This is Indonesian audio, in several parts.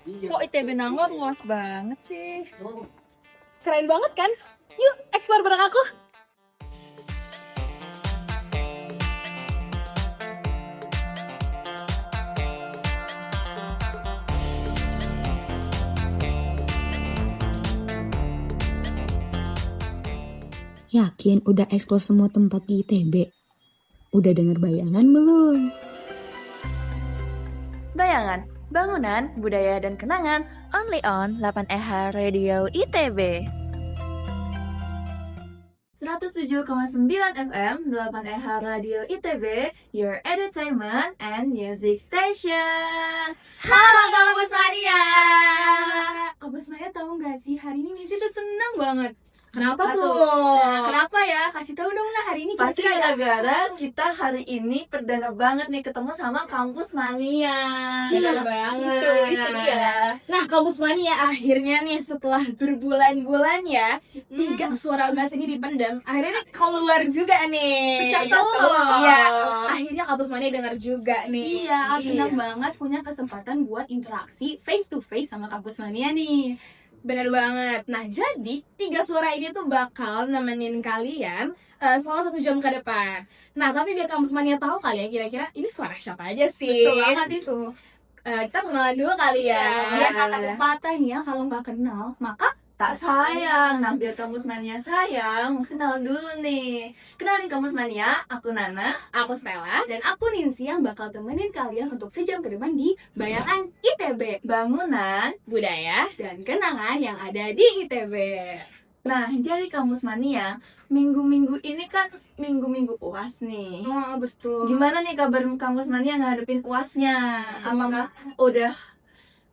Kok ITB Nangor luas banget sih? Keren banget kan? Yuk, explore bareng aku. Yakin udah eksplor semua tempat di ITB? Udah denger bayangan belum? Bayangan, bangunan, budaya, dan kenangan only on 8EH Radio ITB. 107,9 FM 8EH Radio ITB, your entertainment and music station. Halo Kampus Mania. Kampus Mania tahu nggak sih hari ini Minci tuh seneng banget. Kenapa Apa tuh? tuh? Kenapa ya? Kasih tahu dong nah hari ini Pasti kira-kira gara-gara kita hari ini perdana banget nih ketemu sama Kampus Mania. Benar banget. Itu dia. Nah, Kampus Mania akhirnya nih setelah berbulan-bulan ya, 3 suara bebas ini dipendam, akhirnya nih keluar juga nih. Pecah telur. Iya, akhirnya Kampus Mania dengar juga nih. Iya, senang banget punya kesempatan buat interaksi face to face sama Kampus Mania nih. Bener banget. Nah, jadi 3 suara ini tuh bakal nemenin kalian selama 1 jam ke depan. Nah, tapi biar Kampus Mania tahu kali ya, kira-kira ini suara siapa aja sih. Betul banget itu. Kita kenalan dulu kali ya. Biar kata pepatah nih ya, kalau nggak kenal, maka Tak sayang. Nah, biar Kampus Mania sayang, kenal dulu nih. Kenalin Kampus Mania, aku Nana. Aku Stella. dan aku Ninsi yang bakal temenin kalian untuk sejam ke depan di Bayangan ITB Bangunan. Budaya. dan kenangan yang ada di ITB. Nah, jadi Kampus Mania, minggu-minggu ini kan minggu-minggu UAS nih. Oh, betul. Gimana nih kabar Kampus Mania ngadepin UASnya? Apakah udah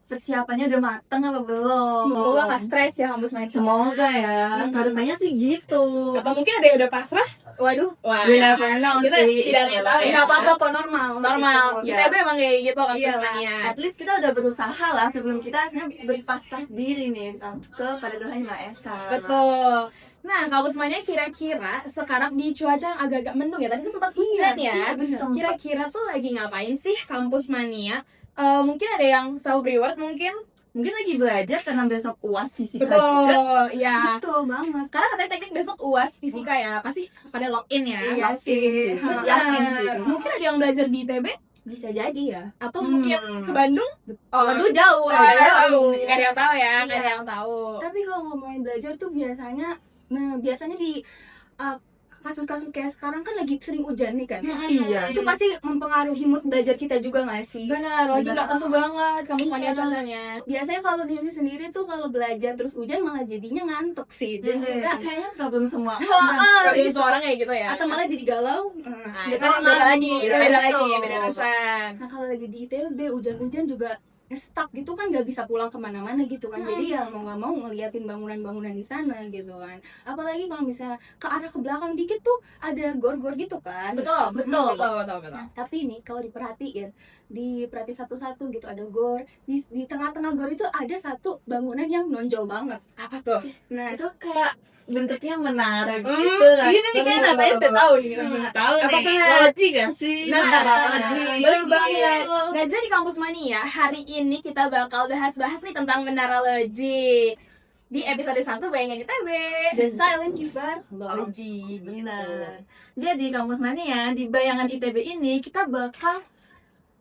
persiapannya udah mateng apa belum? Semoga nggak stres ya Kampus Mania. Semoga ya. Harapannya sih gitu. Atau mungkin ada yang udah pasrah? Waduh. Wah. We never know Kita sih. tidak ada yang tahu ya. Nggak apa-apa kok, normal. Normal. Iya. ITB emang kayak gitu Kampus Iya lah. Mania. At least kita udah berusaha lah sebelum kita berpasrah diri nih kepada Tuhan Yang Maha Esa. Betul. Nah, Kampus Mania kira-kira sekarang di cuaca yang agak-agak mendung ya. Tadi tuh sempat hujan ya. bener. Kira-kira tuh lagi ngapain sih Kampus Mania? Mungkin ada yang self reward mungkin. Mungkin lagi belajar karena besok UAS fisika juga. Betul, ya. Betul banget. Karena katanya teknik besok UAS fisika ya, pasti pada login ya. Iya sih. Yakin sih. Mungkin ada yang belajar di ITB Bisa jadi ya. atau mungkin ke Bandung. Waduh, jauh. Jauh. Nggak ada yang tahu ya, nggak ada yang tahu. Tapi kalau ngomongin belajar tuh biasanya di kasus-kasus kayak sekarang kan lagi sering hujan nih kan. Iya. Itu pasti mempengaruhi mood belajar kita juga nggak sih? Benar, lagi Benar. nggak tentu banget Kampus Mania Iya. cuacanya. Biasanya kalau di sini sendiri tuh kalau belajar terus hujan malah jadinya ngantuk sih. Dan juga Kayaknya problem semua. Jadi seorang kayak gitu ya. atau malah jadi galau. Nah, Ya itu kan, beda lagi, Iya, itu beda betul. lagi, beda urusan. Nah kalau lagi di ITB hujan-hujan juga stuck gitu kan, nggak bisa pulang kemana-mana gitu kan. Jadi ya mau nggak mau ngeliatin bangunan-bangunan di sana gitu kan. Apalagi kalau misalnya ke arah ke belakang dikit tuh ada gor-gor gitu kan. Betul, betul. Betul. Nah, tapi ini kalau diperhatiin satu-satu gitu, ada gor di tengah-tengah gor itu ada satu bangunan yang nonjol banget. Apa tuh? Nah Itu kayak bentuknya menara gitu kan. Ini nih kayak Natanya udah tahu nih. Tahu Apa nih. tuh? Loji gak sih? Nah, Loji. bener banget. Nah, jadi Kampus Mania, hari ini kita bakal bahas-bahas nih tentang Menara Loji. Di episode 1 Bayangan ITB. The Silent Keeper Loji, benar. Jadi Kampus Mania di Bayangan ITB ini kita bakal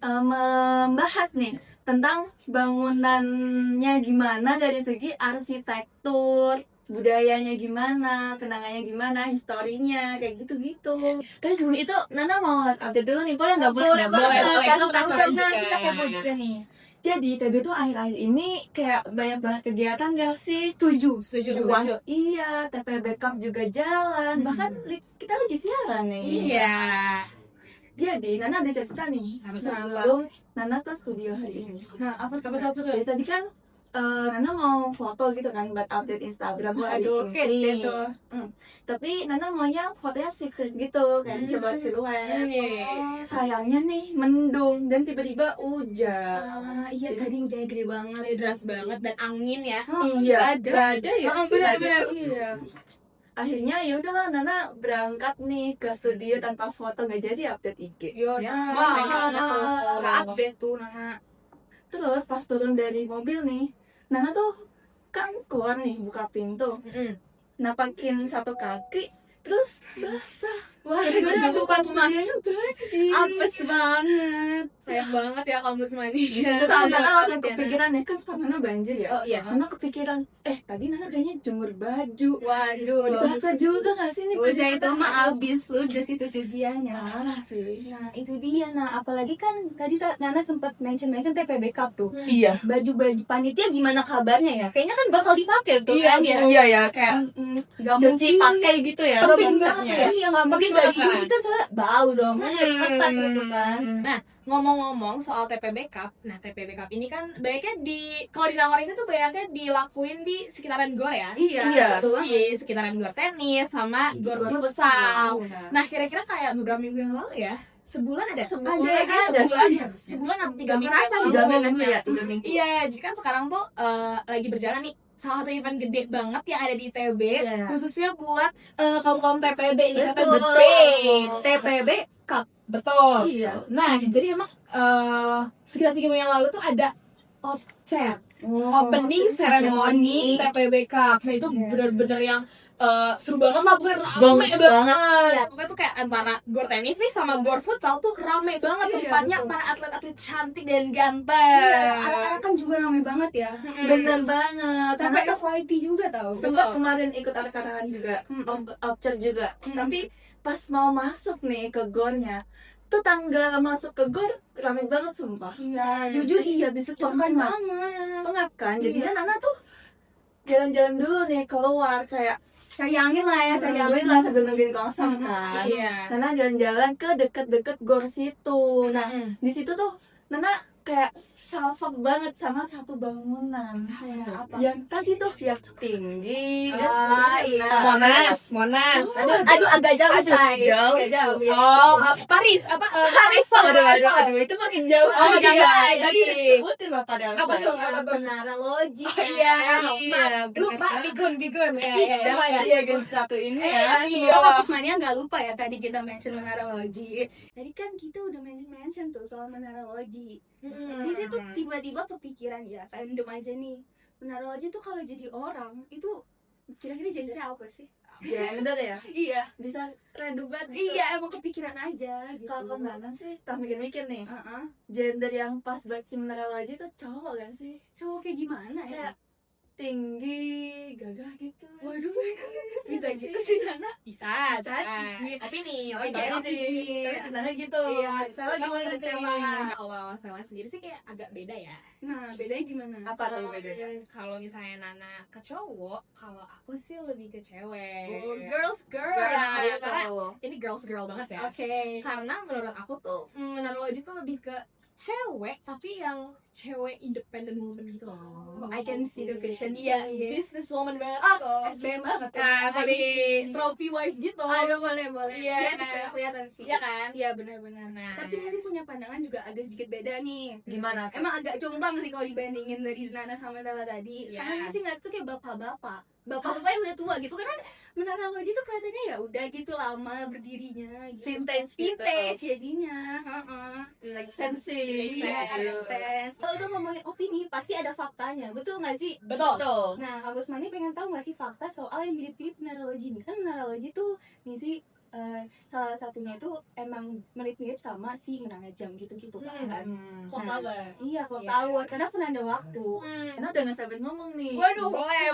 membahas nih tentang bangunannya gimana dari segi arsitektur, budayanya gimana, kenangannya gimana, historinya, kayak gitu-gitu. Tapi sebelum itu Nana mau update dulu nih, boleh nggak? Boleh, Kan itu penasaran tahu kan, juga. kita kepo juga nih. Jadi TB tuh akhir-akhir ini kayak banyak banget kegiatan gak sih? Setuju. UAS iya, TPB Cup juga jalan, bahkan kita lagi siaran nih. Iya. Jadi Nana ada cerita nih Apa tuh? sebelum Nana ke studio hari ini. Nah, apa tuh? Jadi tadi kan Nana mau foto gitu kan buat update Instagram hari Waduh, ini. kece tuh. Tapi Nana maunya fotonya secret gitu, kayak siluet-siluet. Sayangnya nih mendung dan tiba-tiba hujan. Iya tadi hujannya gede banget. Deras banget dan angin ya. Iya, ada ya. sih, Benar-benar. ada. Iya. Akhirnya ya udahlah Nana berangkat nih ke studio tanpa foto, nggak jadi update IG. Yo, Ya, wah, sayangnya nggak kalau- update tuh Nana. Terus pas turun dari mobil nih, Nana tuh kan keluar nih buka pintu, napakin satu kaki, terus basah. Wah, Gara-gara aduh, bukan Mas. dia banjir. apes banget. Sayang banget ya kamus mani. Terus Nana langsung Banget ya, kepikiran ya, kan sekarang Nana banjir ya. Oh iya. Nana kepikiran, tadi Nana kayaknya jemur baju. Waduh. Basah juga gak sih ini? Udah itu mah abis lu udah situ cuciannya. Parah sih. Nah itu dia, nah apalagi kan tadi Nana sempat mention TPB Cup tuh. Iya. Baju-baju panitia gimana kabarnya ya? Kayaknya kan bakal dipakai tuh Iya, kan ya. Iya ya, kayak Gak cuci mungkin pakai gitu ya. penting konsepnya. banget ya. Iya gak mungkin baju dulu kita soalnya bau dong. Kan keringetan gitu kan. Nah, ngomong-ngomong soal TPB Cup, nah TPB Cup ini kan banyaknya kalau di Nangor itu tuh banyaknya dilakuin di sekitaran gor ya. Iya. betul. Di sekitaran gor tenis sama gor futsal. Nah, kira-kira kayak beberapa minggu yang lalu ya, sebulan ada? Ada Sebulan atau 3 minggu Merasa yang tiga lalu. minggu ya, 3 minggu. Iya, jadi kan sekarang tuh lagi berjalan nih salah satu event gede banget yang ada di ITB, Iya. khususnya buat kaum TPB nih, Betul. TPB Cup. Betul. Iya. Nah, jadi emang sekitar 3 minggu yang lalu tuh ada OCET, opening ceremony TPB Cup. Nah, itu bener-bener yang seru banget lah, pokoknya rame banget. Ya, pokoknya tuh kayak antara gor tenis nih sama gor futsal tuh rame banget Iya, tempatnya, betul. para atlet-atlet cantik dan ganteng. Anak-anak kan juga ramai banget ya. Bener banget. Sampai Sampai FYP juga tau. sempat kemarin ikut arak-arakan juga, obcer juga. Tapi pas mau masuk nih ke gornya, tuh tangga masuk ke gor rame banget sumpah. Iya, jujur iya di situ kan Pengap. banget. Pengap kan? Jadinya Nana tuh jalan-jalan dulu nih keluar kayak Cari angin lah ya, cari angin. jalan lah sambil nungguin kosong kan. Iya. Nana jalan-jalan ke deket-deket gor situ. Nah, di situ tuh Nana kayak salfok banget sama satu bangunan. Apa? Yang tadi tuh yang tinggi. Iya. Monas. Aduh agak jauh say. Jauh. Agak jauh ya. Oh, Paris, Paris. Aduh, itu makin jauh. Oh, lagi, iya, guys. iya. Tadi udah disebutin loh padahal. Apa tuh? Menara Loji. Iya, Iya, lupa Bigun. Iya, Iya, gen satu ini ya. Semoga Mania nggak lupa ya tadi kita mention Menara Loji. Tadi kan kita udah mention tuh soal Menara Loji. Di situ tiba-tiba kepikiran ya random aja nih. Menara Loji tuh kalau jadi orang itu kira-kira gendernya apa sih? Gender ya. Iya. Bisa random banget. Iya emang kepikiran aja gitu. Kalau Nana sih setelah mikir-mikir nih, Heeh. gender yang pas buat si mineral aja itu cowok gak sih? Cowok kayak gimana ya? Kayak tinggi, gagah gitu. Waduh, bisa gitu sih Nana. Bisa Bisa sih. Tapi nih, Oke, tapi oke. Tapi Nana gitu. Iya, Stella gimana Stella? kalau Stella sendiri sih kayak agak beda ya. Nah, bedanya gimana? Apa tuh bedanya? Kalau misalnya Nana ke cowok, kalau aku sih lebih ke cewek. Oh, girls. Ya, Iya, karena cowok. ini girls banget ya. Oke. Karena menurut aku tuh menaruh tuh lebih ke cewek, tapi yang cewek independent woman gitu loh. I can see the vision. Iya, Iya. business woman banget Ah, tuh. SBM banget. Nah, jadi trophy wife gitu. Aduh, boleh. Iya, Iya, nah. kelihatan sih. Iya kan? Iya, benar-benar. Nah, Tapi nanti punya pandangan juga agak sedikit beda nih. Gimana? Emang agak jombang sih kalau dibandingin dari Nana sama Nala tadi. Iya. Karena sih ngeliat tuh kayak bapak-bapak. Bapak-bapak yang udah tua gitu. Karena Menara Loji tuh kelihatannya ya udah gitu lama berdirinya. Gitu. Vintage gitu. Vintage jadinya. Heeh. Like sensi. Iya, sense. Kalau udah ngomongin opini, pasti ada faktanya. Betul nggak sih? betul. Nah, Agus Mani pengen tahu nggak sih fakta soal yang mirip-mirip Menara Loji nih? Kan Menara Loji tuh nih sih salah satunya itu emang mirip-mirip sama si Menara Jam gitu-gitu kan. Kok Nah, tahu? Iya, kok Iya. tahu karena pernah ada waktu. Karena udah gak sabar ngomong nih. Waduh, boleh.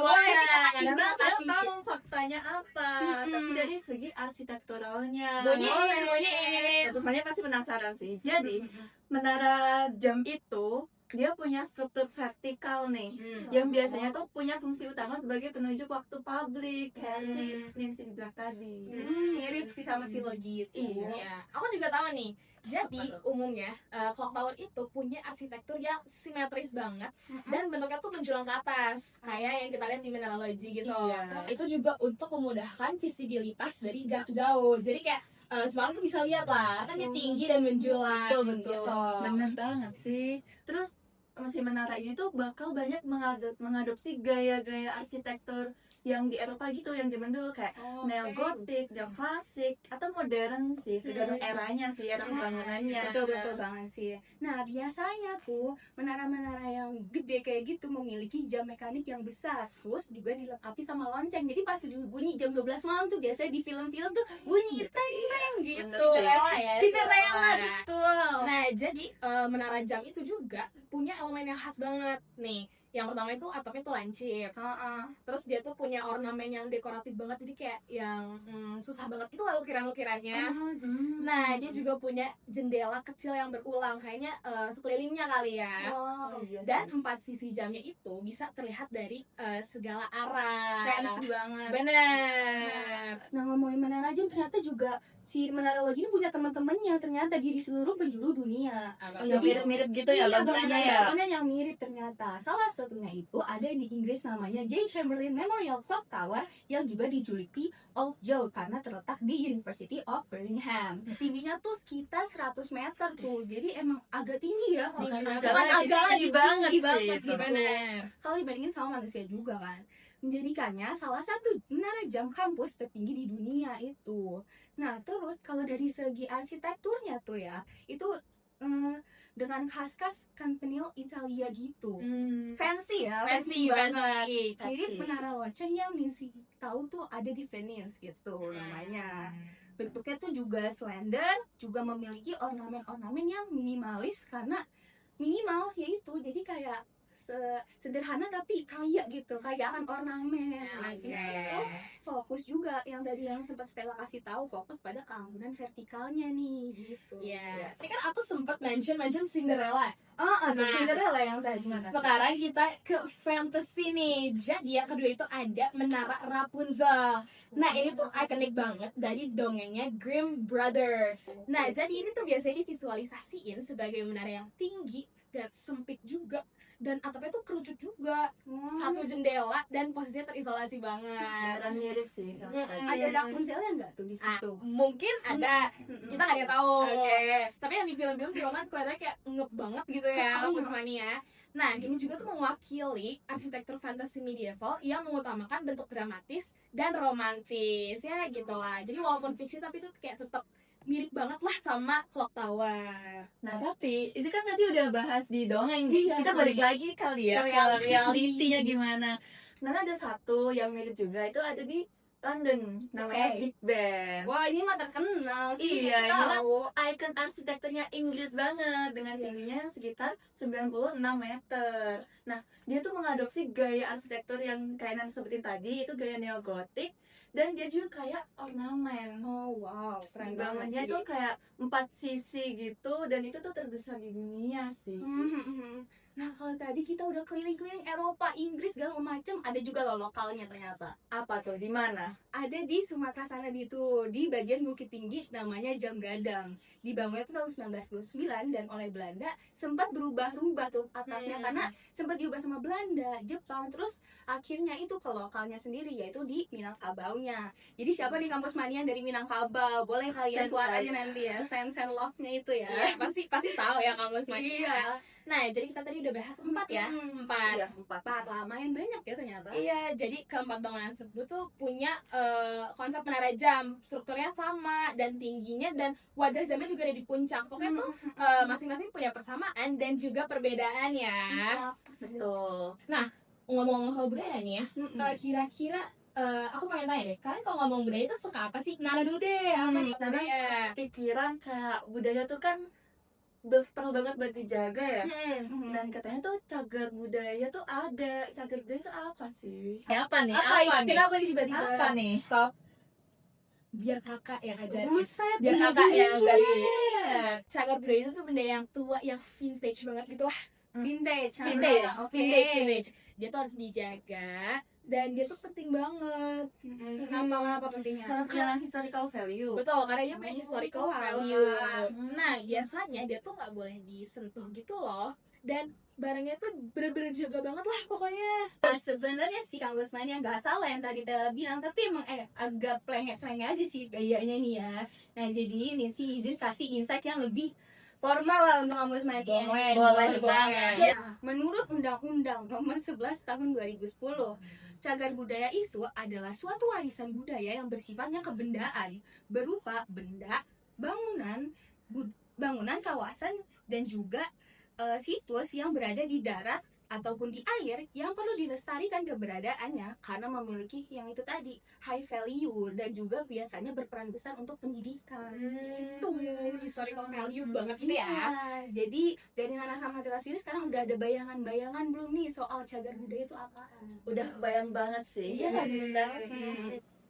Karena saya kasih. tahu faktanya apa, Mm-mm. tapi dari segi arsitekturalnya. Bunyiin. Tentu saja pasti penasaran sih. Jadi, menara jam itu dia punya struktur vertikal nih, yang biasanya tuh punya fungsi utama sebagai penunjuk waktu publik, kayak si yang si bilang tadi. Mirip sih sama si Loji itu. Iya. Iya, aku juga tahu nih. Jadi umumnya clock tower itu punya arsitektur yang simetris banget dan bentuknya tuh menjulang ke atas, kayak yang kita lihat di Menara Loji gitu. Iya. Itu juga untuk memudahkan visibilitas dari jarak jauh. Jadi kayak semua orang tuh bisa lihat lah, kan dia tinggi dan menjulang. Betul. Gitu. Bener banget sih. Terus si menara ini tuh bakal banyak mengadopsi gaya-gaya arsitektur yang di Eropa gitu, yang zaman dulu kayak neogotik, neoklasik, atau modern sih, tergantung eranya sih, era pembangunannya. Betul banget sih. Nah, biasanya tuh menara-menara yang gede kayak gitu memiliki jam mekanik yang besar, terus juga dilengkapi sama lonceng. Jadi pas bunyi jam 12 malam tuh biasanya di film-film tuh bunyi teng-teng gitu. Cinderella ya. Cinderella, betul. Nah, jadi menara jam itu juga punya elemen yang khas banget nih. Yang pertama itu atapnya tuh lancip. Terus dia tuh punya ornamen yang dekoratif banget, jadi kayak yang susah banget itu lah ukiran-ukirannya. Nah, dia juga punya jendela kecil yang berulang, kayaknya sekelilingnya kali ya. Dan 4 sisi jamnya itu bisa terlihat dari segala arah. Fancy banget. Bener. Nah, ngomongin menara jam, ternyata juga si menara Loji ini punya teman-temannya ternyata di seluruh penjuru dunia. Yang mirip-mirip gitu ya bangunannya ya. Bangunan yang mirip ternyata. Salah satunya itu ada di Inggris namanya Jane Chamberlain Memorial Clock Tower yang juga dijuluki Old Joe karena terletak di University of Birmingham. Tingginya tuh sekitar 100 meter tuh. Jadi emang agak tinggi ya. Tinggi banget sih. Gitu. Bener. Kalau dibandingin sama manusia juga kan, menjadikannya salah satu menara jam kampus tertinggi di dunia itu. Nah, terus kalau dari segi arsitekturnya tuh ya, itu dengan khas-khas Campanile Italia gitu. Fancy ya, Fancy banget. Mirip menara lonceng yang misi tahu tuh ada di Venice gitu namanya. Bentuknya tuh juga slender, juga memiliki ornamen-ornamen yang minimalis karena minimal yaitu jadi kayak sederhana tapi kaya gitu, kayaan ornamen. Itu fokus juga yang tadi yang sempat Stella kasih tahu, fokus pada keanggunan vertikalnya nih gitu. Iya. Ini kan aku sempat mention Cinderella. Nah, Cinderella yang tadi. Sekarang kita ke fantasy nih. Jadi yang kedua itu ada menara Rapunzel. Nah, ini tuh ikonik banget dari dongengnya Grimm Brothers. Nah, jadi ini tuh biasanya divisualisasiin sebagai menara yang tinggi dan sempit juga, dan atapnya tuh kerucut juga, satu jendela dan posisinya terisolasi banget. Beneran mirip sih. Ada Rapunzelnya nggak tuh di situ? Mungkin ada, kita nggak ada tahu. Tapi yang di film-film juga kan kelihatannya kayak ngep banget gitu ya, Rapunzel Mania. Nah, ini juga tuh mewakili arsitektur fantasi medieval yang mengutamakan bentuk dramatis dan romantis ya gitu lah. Jadi walaupun fiksi tapi itu kayak tetap mirip banget lah sama Clock Tower. Nah, tapi itu kan tadi udah bahas di dongeng nih. Kita balik lagi kali ya ke realitinya gimana. Nah, ada satu yang mirip juga, itu ada di London, namanya Big Ben. Wah, ini mah terkenal sih. Iya, ini kan ikon arsitekturnya Inggris banget dengan tingginya sekitar 96 meter. Nah, dia tuh mengadopsi gaya arsitektur yang kayak yang sebutin tadi, itu gaya neogotik, dan dia juga kayak ornamen. Oh wow, keren Bangunnya banget sih. tuh kayak 4 sisi gitu, dan itu tuh terbesar di dunia sih. Nah, kalau tadi kita udah keliling-keliling Eropa, Inggris, segala macam, ada juga loh lokalnya ternyata. Apa tuh? Di mana? Ada di Sumatera sana gitu, di bagian Bukit Tinggi namanya Jam Gadang. Dibangunnya tahun 1929 dan oleh Belanda sempat berubah-ubah tuh atapnya karena sempat diubah sama Belanda, Jepang, terus akhirnya itu ke lokalnya sendiri yaitu di Minangkabaunya. Jadi siapa nih kampus mania dari Minangkabau? Boleh kalian suaranya nanti ya, sen-sen love-nya itu ya. Iya, pasti tahu ya kamu semuanya. Iya. Nah, jadi kita tadi udah bahas 4 ya. 4. Iya, 4. Lumayan banyak ya ternyata. Iya, jadi keempat bangunan tersebut tuh punya konsep menara jam, strukturnya sama dan tingginya, dan wajah jamnya juga ada di puncak. Pokoknya tuh masing-masing punya persamaan dan juga perbedaan ya. Betul. Ngomong-ngomong soal budaya nih ya, kira-kira aku pengen tanya deh, kalian kalau ngomong budaya itu suka apa sih? Nara dulu deh, apa nih? Karena pikiran kayak budaya tuh kan perlu banget buat dijaga ya. Dan katanya tuh cagar budaya tuh ada. Cagar budaya itu apa sih? Apa nih? Kenapa tiba-tiba? Apa nih? Stop. Biar kakak yang ajarin. Buset, Biar kakak yang ajarin. Iya. Cagar budaya itu tuh benda yang tua, yang vintage banget gitu lah. Vintage. Vintage. Dia tuh harus dijaga dan dia tuh penting banget. Kenapa pentingnya? Karena punya historical value. Betul, karena dia punya historical value. Nah, biasanya dia tuh nggak boleh disentuh gitu loh. Dan barangnya tuh bener-bener jaga banget lah pokoknya. Nah, sebenarnya sih kampus mania nggak salah yang tadi Tela bilang, tapi emang agak plengek-plengek aja sih gayanya nih ya. Nah, jadi ini sih izin kasih insight yang lebih formal lah untuk kampus mandi. Boleh banget. Ya, menurut Undang-Undang Nomor 11 Tahun 2010, cagar budaya itu adalah suatu warisan budaya yang bersifatnya kebendaan berupa benda, bangunan, kawasan, dan juga situs yang berada di darat ataupun di air yang perlu dilestarikan keberadaannya karena memiliki yang itu tadi high value dan juga biasanya berperan besar untuk pendidikan. Itu historical value banget gitu ya. Iya, jadi dari Nana sama Tila sendiri sekarang udah ada bayangan-bayangan belum nih soal cagar budaya itu apaan? Udah bayang banget sih. Iya, kan, Sister?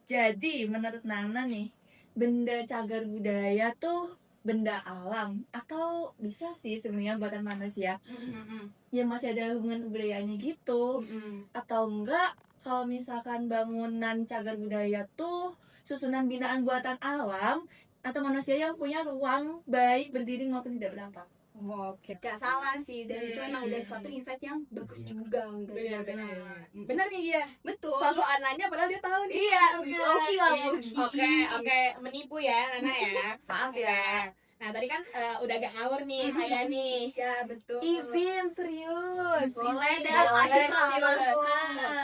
Jadi menurut Nana nih, benda cagar budaya tuh benda alam atau bisa sih sebenarnya buatan manusia yang masih ada hubungan kebudayaannya gitu, atau enggak kalau misalkan bangunan cagar budaya tuh susunan binaan buatan alam atau manusia yang punya ruang baik berdiri maupun tidak berdampak. Oke. Gak salah sih, dan itu emang udah suatu insight yang bagus juga untuk Benar-benar. Benar nih dia. betul. Soal nanya padahal dia tahu nih. Iya, oke lah, oke. Oke, menipu ya Nana ya. Maaf ya. Nah, tadi kan udah agak ngawur nih saya nih. Ya betul. Izin serius. Boleh Izin. dah, Boleh, kasih tahu. serius.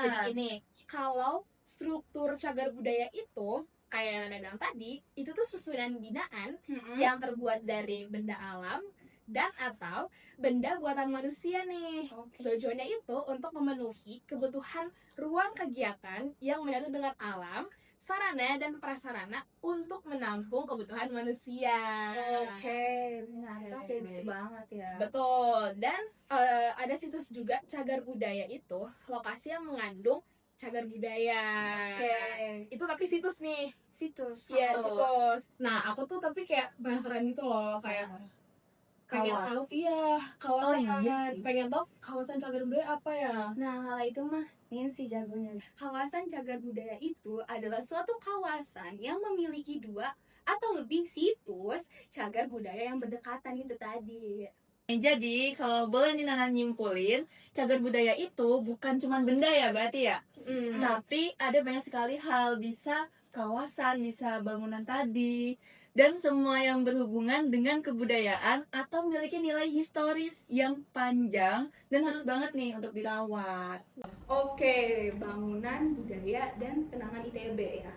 Jadi gini, kalau struktur cagar budaya itu kayak yang Nana bilang tadi, itu tuh susunan binaan yang terbuat dari benda alam dan atau benda buatan manusia nih. Tujuannya itu untuk memenuhi kebutuhan ruang kegiatan yang menyatu dengan alam, sarana dan prasarana untuk menampung kebutuhan manusia. Ternyata kayak banget ya. Betul. Dan ada situs juga cagar budaya itu lokasi yang mengandung cagar budaya. Itu tapi situs nih. Situs. Iya, situs. Nah, aku tuh tapi kayak penasaran gitu loh, kayak pengen tahu kawasan pengen tahu kawasan cagar budaya apa ya. Nah, kalau itu mah Nancy jagonya. Kawasan cagar budaya itu adalah suatu kawasan yang memiliki 2 atau lebih situs cagar budaya yang berdekatan itu tadi. Jadi kalau boleh nih Nana nyimpulin, cagar budaya itu bukan cuma benda ya berarti ya, tapi ada banyak sekali hal, bisa kawasan, bisa bangunan tadi, dan semua yang berhubungan dengan kebudayaan atau memiliki nilai historis yang panjang dan harus banget nih untuk dirawat. Oke, bangunan, budaya, dan kenangan ITB ya.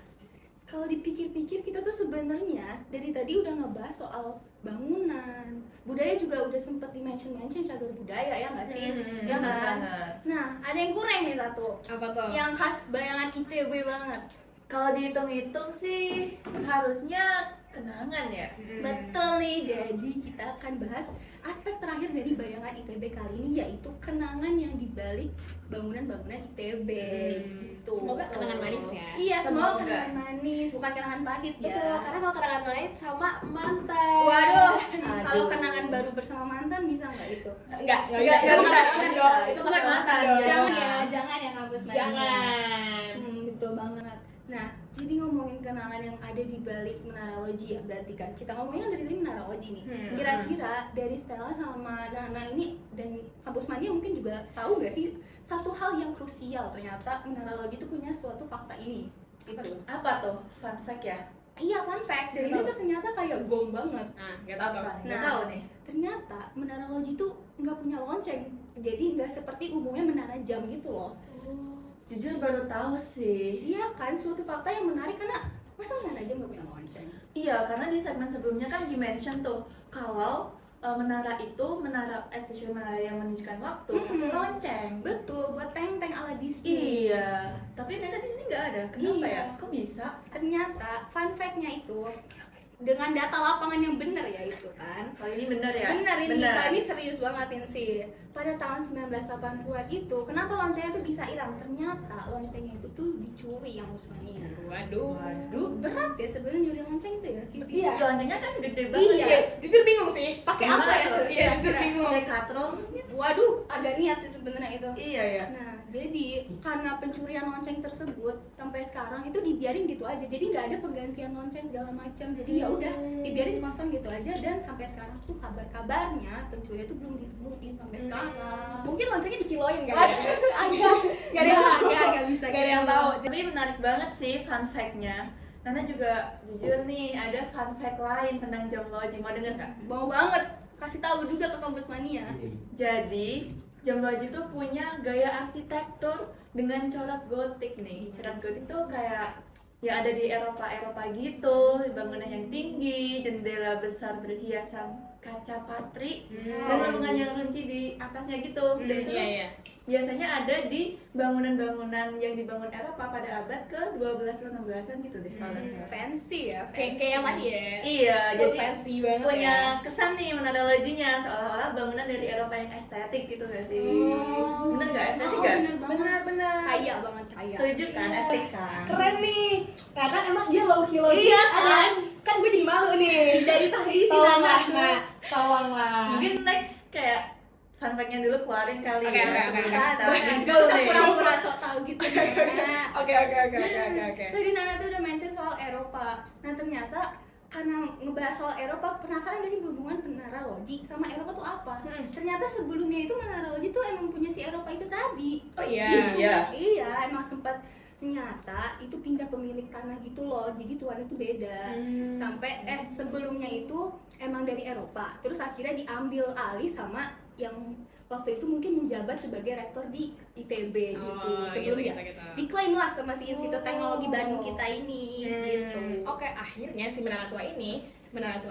Kalau dipikir-pikir kita tuh sebenarnya dari tadi udah ngebahas soal bangunan, budaya juga udah sempet di-mention cagar budaya ya nggak sih? Ya Benar kan? banget. Nah, ada yang kurang nih satu, Apa tuh? yang khas bayangan ITB banget. Kalau dihitung-hitung sih harusnya kenangan ya. Betul nih, jadi kita akan bahas aspek terakhir dari bayangan ITB kali ini, yaitu kenangan yang dibalik bangunan-bangunan ITB. Gitu. Semoga kenangan manis ya. Iya, semoga Semoga. kenangan manis, bukan kenangan pahit ya. Betul, karena kalau kenangan manis sama mantan. Waduh, kalau Aduh. kenangan baru bersama mantan bisa nggak itu? Enggak Enggak bisa. bisa. Itu Bukan mantan, dong. Jangan Jangan. ya, jangan ya kampus mania. Jangan. Betul banget. Nah, jadi ngomongin kenangan yang ada di balik Menara Loji ya, berarti kan kita ngomongin dari Menara Loji nih. Kira-kira dari Stella sama Nana ini dan kampus mania mungkin juga tahu nggak sih satu hal yang krusial, ternyata Menara Loji itu punya suatu fakta ini. Itu. Apa tuh? Fun fact ya? Iya, fun fact. Dan ini tuh ternyata kayak gong banget. Nah, nggak tahu tuh. Nggak Nah. tahu nih. Ternyata Menara Loji itu nggak punya lonceng, jadi nggak seperti umumnya menara jam gitu loh. Jujur baru tahu sih. Iya kan, suatu fakta yang menarik karena masa menara jam nggak punya lonceng? Iya, karena di segmen sebelumnya kan di-mention tuh kalau menara itu, especially menara yang menunjukkan waktu, pakai lonceng. Betul, buat teng-teng ala Disney. Iya, tapi ternyata di sini nggak ada. Kenapa Iya. ya? Kok bisa? Ternyata fun fact-nya itu dengan data lapangan yang benar ya itu kan. Kalau ini bener ya? Benar ini, Bener. Kak, ini serius banget ini sih. Pada tahun 1980-an itu, kenapa loncengnya tuh bisa hilang? Ternyata loncengnya itu tuh dicuri yang Usmania. Waduh. Berat ya sebenarnya nyuri lonceng itu ya. Iya. Loncengnya kan gede banget Iya. ya. Jujur bingung sih. Pakai Gimana apa ya tuh? tuh? Iya, jujur Kira-kira? bingung. Kayak katrol. Waduh, agak niat sih sebenarnya itu. Iya ya. Nah, jadi karena pencurian lonceng tersebut sampai sekarang itu dibiarin gitu aja. Jadi nggak ada penggantian lonceng segala macam. Jadi ya udah dibiarin kosong gitu aja, dan sampai sekarang tuh kabar-kabarnya pencuri itu belum ditemuin sampai sekarang. Mungkin loncengnya dikiloin kan? Agak Gak ada yang tahu. nggak bisa. Gak ada yang tahu. Tapi menarik banget sih fun fact-nya. Nana juga jujur nih ada fun fact lain tentang jam Loji. Mau denger nggak? Mau banget. kasih tahu juga ke kampus mania. Jadi Jam Loji tuh punya gaya arsitektur dengan corak gotik nih. Corak gotik tuh kayak ya ada di Eropa gitu, bangunan yang tinggi, jendela besar berhiasan kaca patri, dan ruangan yang rinci di atasnya gitu. Dan itu biasanya ada di bangunan-bangunan yang dibangun Eropa pada abad ke-12 atau 16-an gitu deh kalau nggak salah. Fancy ya. Kayak yang tadi ya. Iya, So jadi fancy banget punya ya. kesan nih Menara Lojinya seolah-olah bangunan dari Eropa yang estetik gitu gak sih? Bener gak estetik gak? Benar-benar. Kaya banget, kaya. Setuju kan estetik kan? Keren nih. Nah kan emang dia low-key Iya kan? Kan gue jadi malu nih. Dari tadi sih Tolonglah, Nana. nah, tolonglah. Mungkin next kayak fun fact-nya dulu keluarin kali Oke, ya. oke, sebelum oke. kita Gak usah pura-pura sok tahu gitu. Nana. Oke. Tadi Nana tuh udah mention soal Eropa. Nah ternyata karena ngebahas soal Eropa, penasaran gak sih hubungan Menara Loji sama Eropa tuh apa? Ternyata sebelumnya itu Menara Loji tuh emang punya si Eropa itu tadi. Oh iya. Iya, emang sempat ternyata itu pindah pemilik tanah gitu loh, jadi tuannya itu beda. Sampai sebelumnya itu emang dari Eropa, terus akhirnya diambil alih sama yang waktu itu mungkin menjabat sebagai rektor di ITB gitu. Sebelumnya diklaim lah sama si Institut Teknologi Bandung kita ini gitu. Oke, akhirnya si Menara Tua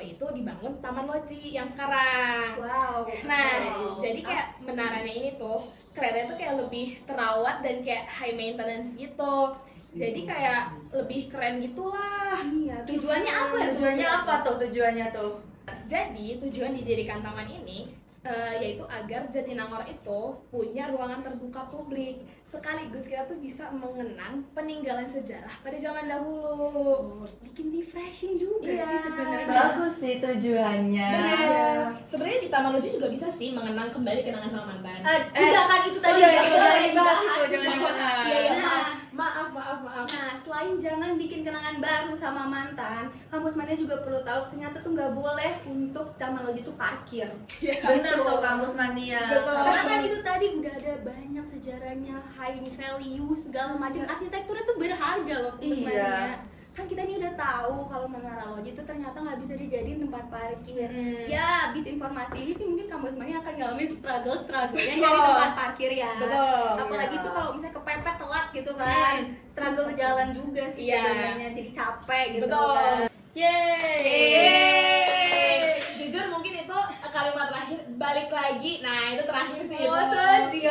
itu dibangun Taman Loji yang sekarang. Wow. Nah, jadi kayak menaranya ini tuh kelihatannya tuh kayak lebih terawat dan kayak high maintenance gitu. Jadi kayak lebih keren gitulah. Iya, tujuannya apa ya? Tujuannya apa tuh tujuannya tuh? Jadi tujuan didirikan taman ini yaitu agar Jatinangor itu punya ruangan terbuka publik, sekaligus kita tuh bisa mengenang peninggalan sejarah pada zaman dahulu. Bikin refreshing juga Iya. sih sebenarnya. Bagus sih tujuannya. Benar. Sebenarnya di Taman Loji juga bisa sih mengenang kembali kenangan sama mantan. Tidak kan itu tadi Udah, nggak itu boleh jangan dibahas dibahas. itu, jangan dibahas. Iya, Nah, maaf. Nah, selain jangan bikin kenangan baru sama mantan, kampus mania juga perlu tahu ternyata tuh nggak boleh untuk Taman Loji tuh parkir. Bener tuh kampus mania. Karena kan itu tadi udah ada banyak sejarahnya, high value, segala macam arsitekturnya tuh berharga loh kampus Iya. mania. Kan kita ini udah tahu kalau Menara Loji itu ternyata nggak bisa dijadiin tempat parkir. Ya, habis informasi ini sih mungkin kampus mania akan ngalamin struggle-nya nyari tempat parkir ya. Betul. Apalagi tuh kalau misalnya kepepet telat gitu kan, struggle jalan juga sih Iya. sebenarnya, jadi capek gitu Betul. kan. Yeay. Jujur mungkin itu kalimat terakhir, balik lagi. Nah, itu terakhir sih. Oh, itu. sedih.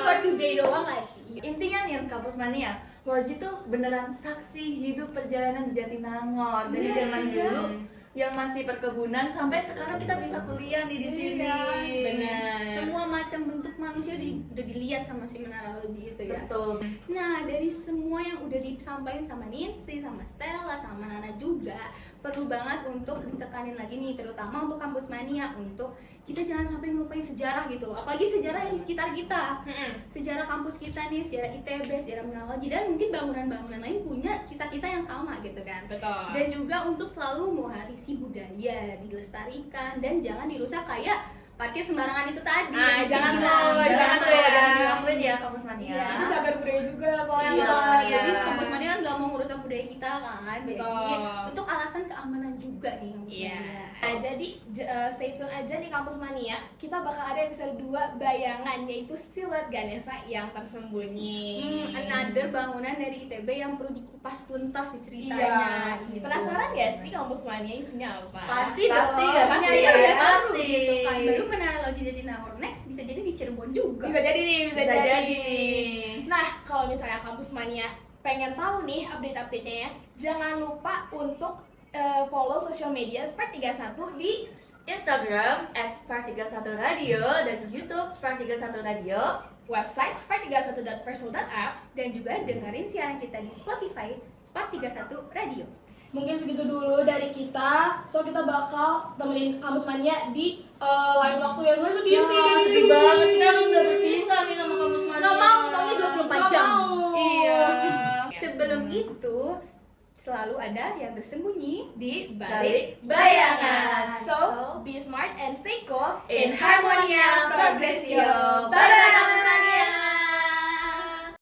For today doang gak sih? Intinya nih kampus mania, Loji tuh beneran saksi hidup perjalanan di Jatinangor dari zaman dulu yang masih perkebunan sampai sekarang kita bisa kuliah nih di sini. Benar. Semua macam bentuk manusia udah dilihat sama si Menara Loji itu ya. Betul. Nah, dari semua yang udah disampaikan sama Ninsi, sama Stella, sama Nana juga, perlu banget untuk ditekanin lagi nih, terutama untuk kampus mania, untuk kita jangan sampai ngelupain sejarah gitu loh. Apalagi sejarah yang di sekitar kita. Sejarah kampus kita nih, sejarah ITB, sejarah Menara Loji, dan mungkin bangunan-bangunan lain punya kisah-kisah yang sama gitu kan. Betul. Dan juga untuk selalu mewarisi budaya, dilestarikan, dan jangan dirusak kayak parkir sembarangan itu tadi. Ah, jangan Gitu. tuh, Jangan tuh ya, ya. jangan dilakuin ya kampus mania. Iya. Itu cagar budaya juga soalnya. Iya, Mas. soalnya. Jadi kampus mania kan nggak mau ngerusak budaya kita kan. Jadi Betul. untuk alasan keamanan juga nih kampus Iya. mania. Nah, jadi stay tune aja nih Kampus Mania. Kita bakal ada episode 2 bayangan, yaitu siluet Ganesha yang tersembunyi. Another bangunan dari ITB yang perlu dikupas tuntas nih ceritanya. Iya. Gitu. Penasaran gak sih Kampus Mania isinya apa? Pasti Pasti, dong. ya, Pasti pasti, ada ya, seru pasti. gitu kan. Baru Menara Loji jadi Nangor next bisa jadi di Cirebon juga. Bisa jadi nih, bisa, Bisa jadi. jadi nih. Nah, kalau misalnya Kampus Mania pengen tahu nih update-update-nya ya, jangan lupa untuk follow sosial media Spark 31 di Instagram @spark31radio dan di YouTube Spark31 Radio. website spark31.versal.app. Dan juga dengerin siaran kita di Spotify Spark 31 Radio. Mungkin segitu dulu dari kita. So kita bakal temenin Kampus Mania di lain waktu ya. Soalnya sedih sih. Sedih banget, kita harus udah berpisah nih sama kampus mania. Nggak mau, maunya 24 jam. Iya. Sebelum itu selalu ada yang bersembunyi Di Balik balik bayangan. bayangan. So, be smart and stay cool In Harmonia Progressio. Bye-bye.